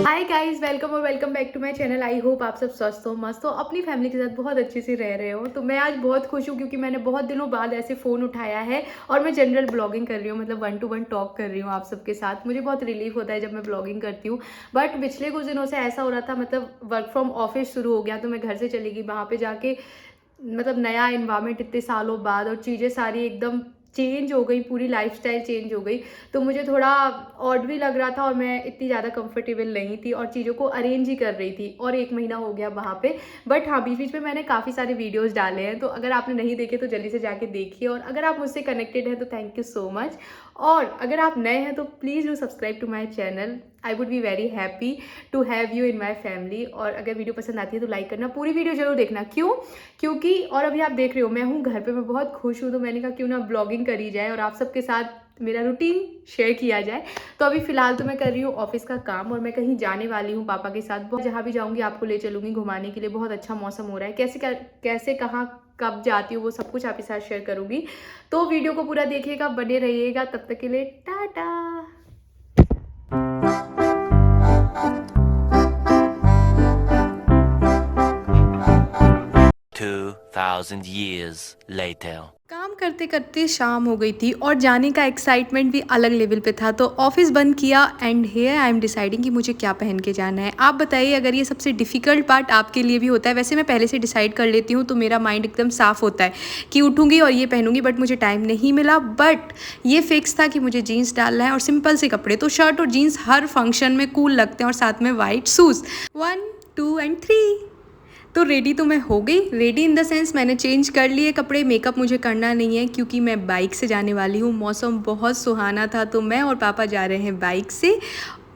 हाय guys, welcome और welcome back to my channel. I hope आप सब स्वस्थ हो, मस्त हो, अपनी फैमिली के साथ बहुत अच्छे से रह रहे हो। तो मैं आज बहुत खुश हूँ क्योंकि मैंने बहुत दिनों बाद ऐसे फ़ोन उठाया है और मैं जनरल ब्लॉगिंग कर रही हूँ, मतलब 1 to 1 टॉक कर रही हूँ आप सबके साथ। मुझे बहुत रिलीफ होता है जब मैं ब्लॉगिंग करती हूँ। बट पिछले कुछ दिनों से ऐसा हो रहा था, मतलब वर्क फ्रॉम ऑफिस शुरू हो गया तो मैं घर से चली गई। वहाँ पर जाके मतलब नया इन्वायरमेंट इतने सालों बाद, और चीज़ें सारी एकदम चेंज हो गई, पूरी लाइफस्टाइल चेंज हो गई। तो मुझे थोड़ा ऑड भी लग रहा था और मैं इतनी ज़्यादा कंफर्टेबल नहीं थी और चीज़ों को अरेंज ही कर रही थी। और 1 महीना हो गया वहाँ पे। बट हाँ, बीच बीच में मैंने काफ़ी सारे वीडियोस डाले हैं, तो अगर आपने नहीं देखे तो जल्दी से जाके देखिए। और अगर आप मुझसे कनेक्टेड हैं तो थैंक यू सो मच। और अगर आप नए हैं तो please do subscribe to my channel. I would be very happy to have you in my family. और अगर वीडियो पसंद आती है तो लाइक करना, पूरी वीडियो जरूर देखना। क्यों? क्योंकि और अभी आप देख रहे हो मैं हूँ घर पे, मैं बहुत खुश हूँ, तो मैंने कहा क्यों ना ब्लॉगिंग करी जाए और आप सबके साथ मेरा रूटीन शेयर किया जाए। तो अभी फिलहाल तो मैं कर रही हूँ ऑफिस का काम और मैं कहीं जाने वाली हूँ पापा के साथ। जहाँ भी जाऊँगी आपको ले चलूँगी घुमाने के लिए। बहुत अच्छा मौसम हो रहा है। कैसे कहाँ कब जाती हूँ वो सब कुछ आपके साथ शेयर करूँगी। तो वीडियो को पूरा देखिएगा, बने रहिएगा। तब तक के लिए टाटा। 2,000 years later. काम करते करते शाम हो गई थी और जाने का एक्साइटमेंट भी अलग लेवल पे था। तो ऑफिस बंद किया and here I am deciding कि मुझे क्या पहन के जाना है। आप बताइए, अगर ये सबसे डिफ़िकल्ट पार्ट आपके लिए भी होता है। वैसे मैं पहले से डिसाइड कर लेती हूँ तो मेरा माइंड एकदम साफ़ होता है कि उठूँगी और ये पहनूंगी, बट मुझे टाइम नहीं मिला। बट ये फिक्स था कि मुझे जीन्स डालना है और सिंपल से कपड़े। तो शर्ट और जीन्स हर फंक्शन में कूल लगते हैं, और साथ में वाइट शूज़। 1 2 एंड 3। तो रेडी तो मैं हो गई। रेडी इन द सेंस मैंने चेंज कर लिए कपड़े। मेकअप मुझे करना नहीं है क्योंकि मैं बाइक से जाने वाली हूँ। मौसम बहुत सुहाना था तो मैं और पापा जा रहे हैं बाइक से।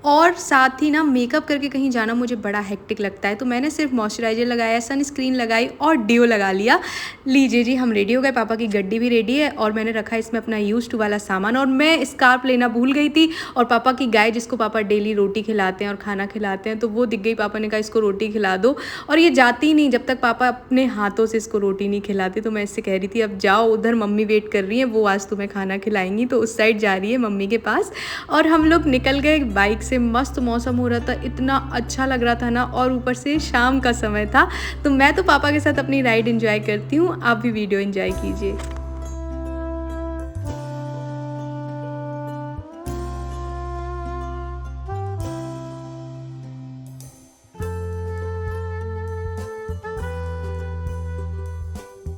और साथ ही ना मेकअप करके कहीं जाना मुझे बड़ा हेक्टिक लगता है। तो मैंने सिर्फ मॉइस्चराइजर लगाया, सनस्क्रीन लगाई और डिओ लगा लिया। लीजिए जी, हम रेडी हो गए। पापा की गड्डी भी रेडी है और मैंने रखा इसमें अपना यूज टू वाला सामान। और मैं स्कार्फ लेना भूल गई थी और पापा की गाय, जिसको पापा डेली रोटी खिलाते हैं और खाना खिलाते हैं, तो वो दिख गई। पापा ने कहा इसको रोटी खिला दो, और ये जाती नहीं जब तक पापा अपने हाथों से इसको रोटी नहीं खिलाते। तो मैं इससे कह रही थी अब जाओ, उधर मम्मी वेट कर रही है, वो आज तुम्हें खाना खिलाएंगी। तो उस साइड जा रही है मम्मी के पास। और हम लोग निकल गए बाइक से। मस्त मौसम हो रहा था, इतना अच्छा लग रहा था ना, और ऊपर से शाम का समय था। तो मैं तो पापा के साथ अपनी राइड एंजॉय करती हूँ, आप भी वीडियो एंजॉय कीजिए।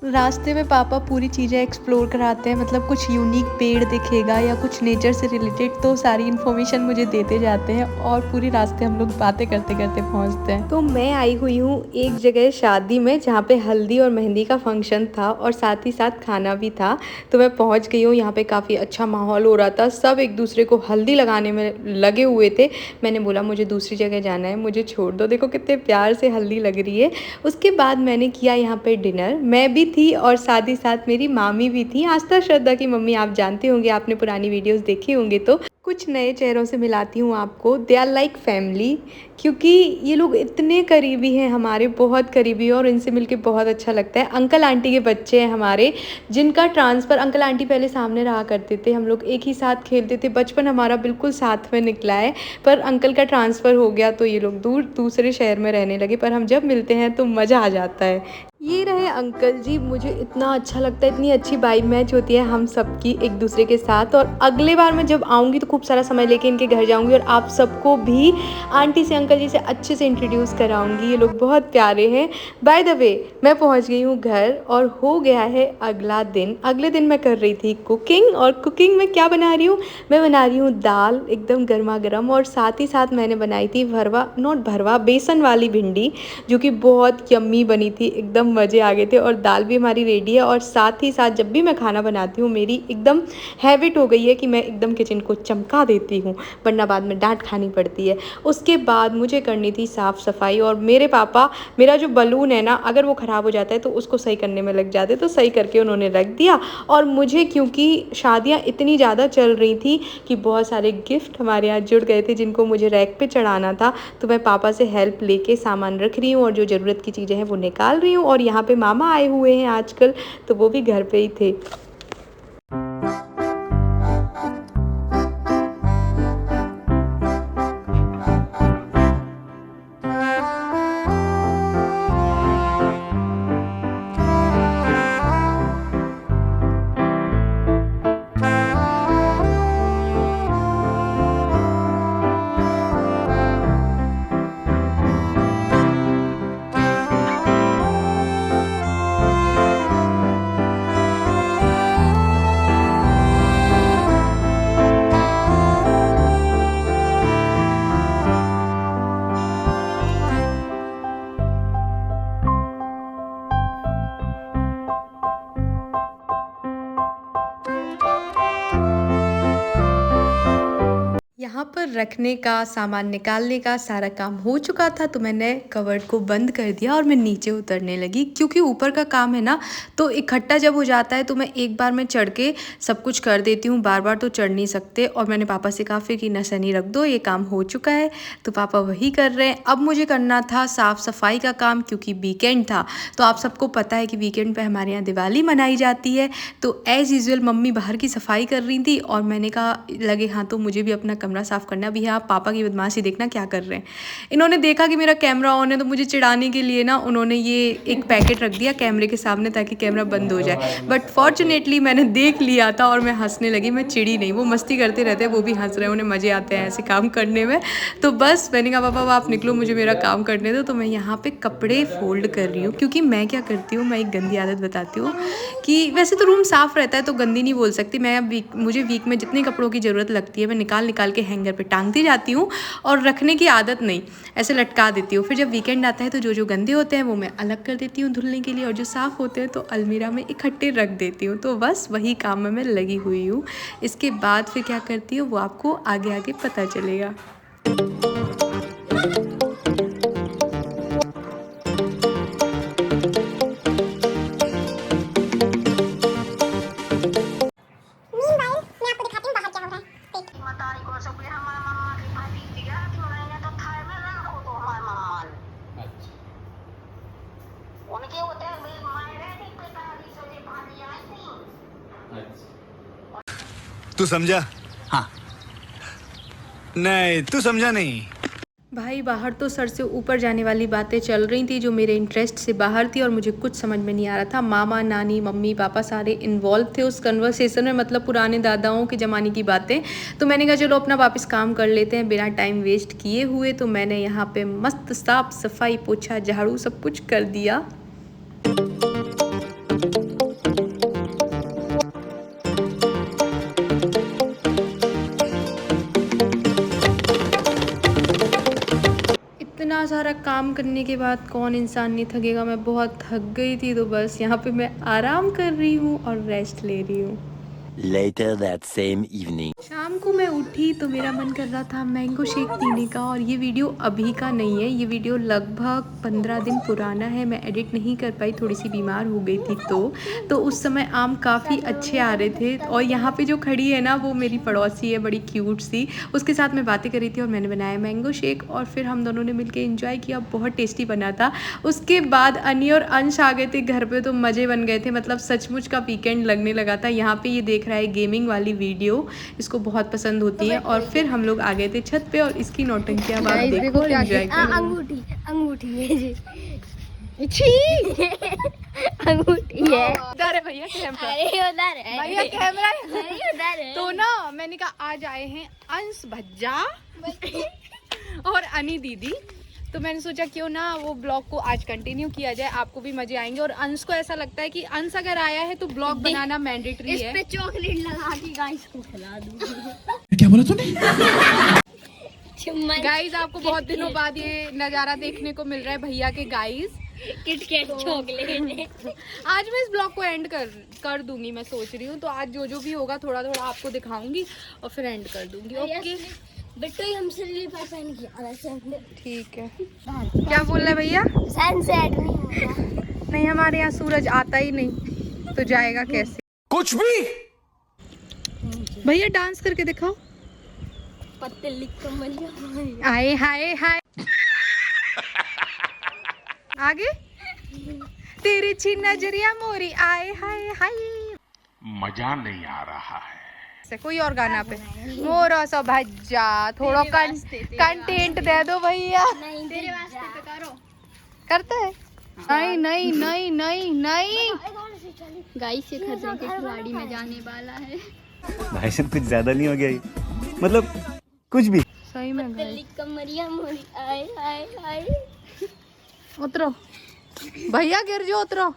रास्ते में पापा पूरी चीज़ें एक्सप्लोर कराते हैं, मतलब कुछ यूनिक पेड़ दिखेगा या कुछ नेचर से रिलेटेड, तो सारी इन्फॉर्मेशन मुझे देते जाते हैं। और पूरी रास्ते हम लोग बातें करते करते पहुंचते हैं। तो मैं आई हुई हूँ एक जगह शादी में, जहाँ पे हल्दी और मेहंदी का फंक्शन था और साथ ही साथ खाना भी था। तो मैं पहुँच गई हूँ। यहाँ पे काफ़ी अच्छा माहौल हो रहा था, सब एक दूसरे को हल्दी लगाने में लगे हुए थे। मैंने बोला मुझे दूसरी जगह जाना है, मुझे छोड़ दो। देखो कितने प्यार से हल्दी लग रही है। उसके बाद मैंने किया यहाँ पे डिनर। मैं भी थी और साथ ही साथ मेरी मामी भी थी, आस्था श्रद्धा की मम्मी। आप जानते होंगे, आपने पुरानी वीडियोस देखी होंगे। तो कुछ नए चेहरों से मिलाती हूँ आपको। दे आर लाइक फैमिली, क्योंकि ये लोग इतने करीबी हैं, हमारे बहुत करीबी, और इनसे मिलके बहुत अच्छा लगता है। अंकल आंटी के बच्चे हैं हमारे, जिनका ट्रांसफ़र, अंकल आंटी पहले सामने रहा करते थे, हम लोग एक ही साथ खेलते थे, बचपन हमारा बिल्कुल साथ में निकला है। पर अंकल का ट्रांसफ़र हो गया तो ये लोग दूसरे शहर में रहने लगे। पर हम जब मिलते हैं तो मज़ा आ जाता है। ये रहे अंकल जी। मुझे इतना अच्छा लगता है, इतनी अच्छी वाइब मैच होती है हम सबकी एक दूसरे के साथ। और अगले बार मैं जब आऊँगी तो खूब सारा समय लेके इनके घर जाऊँगी और आप सबको भी आंटी से अंकल जी से अच्छे से इंट्रोड्यूस कराऊँगी। ये लोग बहुत प्यारे हैं। बाय द वे, मैं पहुँच गई हूँ घर और हो गया है अगला दिन। अगले दिन मैं कर रही थी कुकिंग, और कुकिंग में क्या बना रही हूँ? मैं बना रही हूँ दाल एकदम गर्मा गर्म, और साथ ही साथ मैंने बनाई थी बेसन वाली भिंडी, जो कि बहुत यम्मी बनी थी, एकदम मज़े आ गए थे। और दाल भी हमारी रेडी है। और साथ ही साथ जब भी मैं खाना बनाती हूँ, मेरी एकदम हैबिट हो गई है कि मैं एकदम किचन को चमका देती हूँ, वरना बाद में डांट खानी पड़ती है। उसके बाद मुझे करनी थी साफ़ सफाई। और मेरे पापा, मेरा जो बलून है ना, अगर वो ख़राब हो जाता है तो उसको सही करने में लग जाते, तो सही करके उन्होंने रख दिया। और मुझे, क्योंकि शादियाँ इतनी ज़्यादा चल रही थी कि बहुत सारे गिफ्ट हमारे यहाँ जुड़ गए थे जिनको मुझे रैक पे चढ़ाना था, तो मैं पापा से हेल्प लेके सामान रख रही हूँ और जो ज़रूरत की चीज़ें हैं वो निकाल रही हूँ। और यहाँ पे मामा आए हुए हैं आजकल, तो वो भी घर पे ही थे। रखने का, सामान निकालने का सारा काम हो चुका था, तो मैंने कवर्ड को बंद कर दिया और मैं नीचे उतरने लगी। क्योंकि ऊपर का काम है ना, तो इकट्ठा जब हो जाता है तो मैं एक बार में चढ़ के सब कुछ कर देती हूँ, बार बार तो चढ़ नहीं सकते। और मैंने पापा से कहा फिर कि नसनी रख दो, ये काम हो चुका है, तो पापा वही कर रहे हैं। अब मुझे करना था साफ़ सफाई का काम, क्योंकि वीकेंड था। तो आप सबको पता है कि वीकेंड पे हमारे यहाँ दिवाली मनाई जाती है। तो एज़ यूजुअल मम्मी बाहर की सफाई कर रही थी और मैंने कहा लगे हाँ तो मुझे भी अपना कमरा साफ़ करना है। अभी यहाँ पापा की बदमाशी देखना क्या कर रहे हैं। इन्होंने देखा कि मेरा कैमरा ऑन है, तो मुझे चिढ़ाने के लिए ना उन्होंने ये एक पैकेट रख दिया कैमरे के सामने ताकि कैमरा बंद हो जाए। बट फॉर्चुनेटली मैंने देख लिया था और मैं हंसने लगी, मैं चिड़ी नहीं। वो मस्ती करते रहते हैं, वो भी हंस रहे हैं, उन्हें मज़े आते हैं ऐसे काम करने में। तो बस मैंने कहा पापा आप निकलो, मुझे मेरा काम करने दो। तो मैं यहाँ पे कपड़े फोल्ड कर रही हूँ, क्योंकि मैं क्या करती हूँ, मैं एक गंदी आदत बताती हूँ कि वैसे तो रूम साफ़ रहता है तो गंदी नहीं बोल सकती मैं। मुझे वीक में जितने कपड़ों की ज़रूरत लगती है मैं निकाल के हैंगर पे टांगती जाती हूँ, और रखने की आदत नहीं, ऐसे लटका देती हूँ। फिर जब वीकेंड आता है तो जो गंदे होते हैं वो मैं अलग कर देती हूँ धुलने के लिए, और जो साफ़ होते हैं तो अलमीरा में इकट्ठे रख देती हूँ। तो बस वही काम में मैं लगी हुई हूँ। इसके बाद फिर क्या करती हूँ वो आपको आगे आगे पता चलेगा। तू समझा? हाँ। नहीं तू समझा नहीं। भाई बाहर तो सर से ऊपर जाने वाली बातें चल रही थी जो मेरे इंटरेस्ट से बाहर थी, और मुझे कुछ समझ में नहीं आ रहा था। मामा नानी मम्मी पापा सारे इन्वॉल्व थे उस कन्वर्सेशन में, मतलब पुराने दादाओं के ज़माने की बातें। तो मैंने कहा चलो अपना वापस काम कर लेते हैं बिना टाइम वेस्ट किए हुए। तो मैंने यहाँ पे मस्त साफ सफाई पोछा झाड़ू सब कुछ कर दिया। इतना सारा काम करने के बाद कौन इंसान नहीं थकेगा। मैं बहुत थक गई थी, तो बस यहाँ पे मैं आराम कर रही हूँ और रेस्ट ले रही हूँ। Later that same evening. शाम को मैं उठी तो मेरा मन कर रहा था मैंगो शेक पीने का। और ये वीडियो अभी का नहीं है, ये वीडियो लगभग 15 दिन पुराना है। मैं एडिट नहीं कर पाई, थोड़ी सी बीमार हो गई थी। तो उस समय आम काफ़ी अच्छे आ रहे थे। और यहाँ पे जो खड़ी है ना वो मेरी पड़ोसी है, बड़ी क्यूट सी, उसके साथ मैं बातें कर रही थी और मैंने बनाया मैंगो शेक, और फिर हम दोनों ने मिलकर एंजॉय किया। बहुत टेस्टी बना था। उसके बाद अनी और अंश आ गए थे घर पे, तो मज़े बन गए थे। मतलब सचमुच का वीकेंड लगने लगा था। यहाँ पे ये देख रहा है गेमिंग वाली वीडियो, इसको बहुत पसंद होती है। और फिर हम लोग आ गए थे छत पे और इसकी नौटंकियां आप देखो और एंजॉय करो। अंगूठी है जी। अंगूठी है। उधर है भैया कैमरा। अरे उधर है भैया कैमरा है। अरे उधर है। तो ना मैंने कहा आज आए हैं अंश भज्जा और अनी दीदी, तो मैंने सोचा क्यों ना वो ब्लॉग को आज कंटिन्यू किया जाए, आपको भी मजे आएंगे। और अंश को ऐसा लगता है कि अंश अगर आया है तो ब्लॉग बनाना मैंडेटरी है। इस पे चॉकलेट लगा के गाइस को खिला दूंगी। क्या बोला तूने? गाइस आपको बहुत दिनों बाद ये नज़ारा देखने को मिल रहा है भैया के गाइस किटकैट चॉकलेट। आज मैं इस ब्लॉग को एंड कर दूंगी, मैं सोच रही हूँ। तो आज जो भी होगा थोड़ा थोड़ा आपको दिखाऊंगी और फिर एंड कर दूंगी। ओके बेटो हमसे स्लीपर पहन के ठीक है। क्या बोल रहे भैया? सनसेट नहीं होगा। नहीं हमारे यहाँ सूरज आता ही नहीं, तो जाएगा कैसे? कुछ भी। भैया डांस करके दिखाओ। पतली कमरिया आए हाय हाय। आगे तेरी छी नजरिया मोरी आए हाय हाय। मजा नहीं आ रहा है। कोई और गाना पे मोरा सा भज्जा, थोड़ा कंटेंट दे दो भैया। तेरे वास्ते पे करो। करते हैं? नहीं नहीं नहीं नहीं नहीं। गाइस ये खतरों के खिलाड़ी में जाने वाला है। भाई साहब कुछ ज्यादा नहीं हो गया ये? मतलब कुछ भी सही में पतली कमरिया मोरी आए हाय हाय। उतरो भैया, गिर जो उतरो।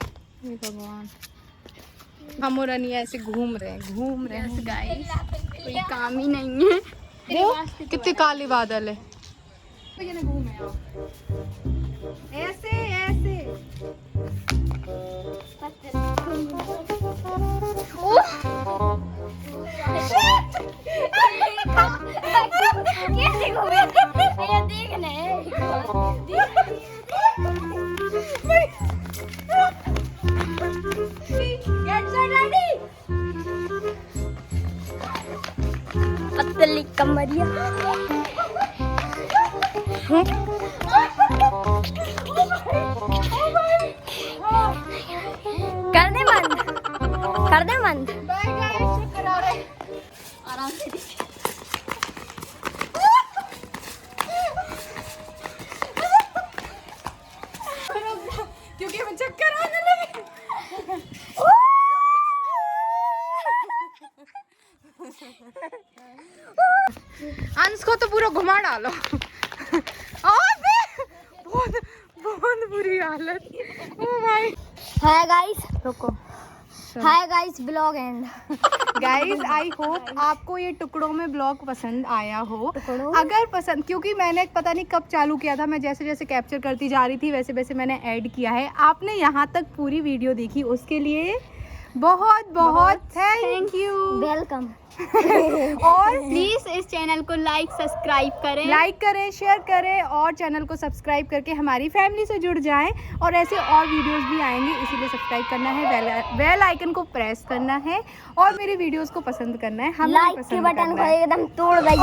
हे भगवान, हम और अनिया ऐसे घूम रहे हैं गाइस कोई काम ही नहीं है। वो कितने काले बादल है। ऐसे ऐसे पतली कमरिया कर दे बंद, कर दे बंद। आराम से क्योंकि मुझे चक्कर आने लगे। अंश को तो पूरा घुमा डालो। बहुत बहुत बुरी हालत। ओ भाई। हाय गाइस, रुको। Hi guys, blog and. Guys I hope आपको ये टुकड़ों में ब्लॉग पसंद आया हो। अगर पसंद, क्योंकि मैंने पता नहीं कब चालू किया था, मैं जैसे जैसे कैप्चर करती जा रही थी वैसे वैसे मैंने ऐड किया है। आपने यहाँ तक पूरी वीडियो देखी उसके लिए बहुत बहुत थैंक यू, वेलकम। और प्लीज इस चैनल को लाइक सब्सक्राइब करें, शेयर करें और चैनल को सब्सक्राइब करके हमारी फैमिली से जुड़ जाएं। और ऐसे और वीडियोस भी आएंगे, इसीलिए सब्सक्राइब करना है, बेल आइकन को प्रेस करना है और मेरी वीडियोस को पसंद करना है। हमें लाइक के बटन को एकदम तोड़ दीजिए।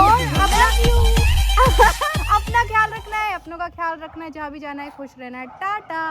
अपना ख्याल रखना है, अपनों का ख्याल रखना है, जहाँ भी जाना है खुश रहना है। टाटा।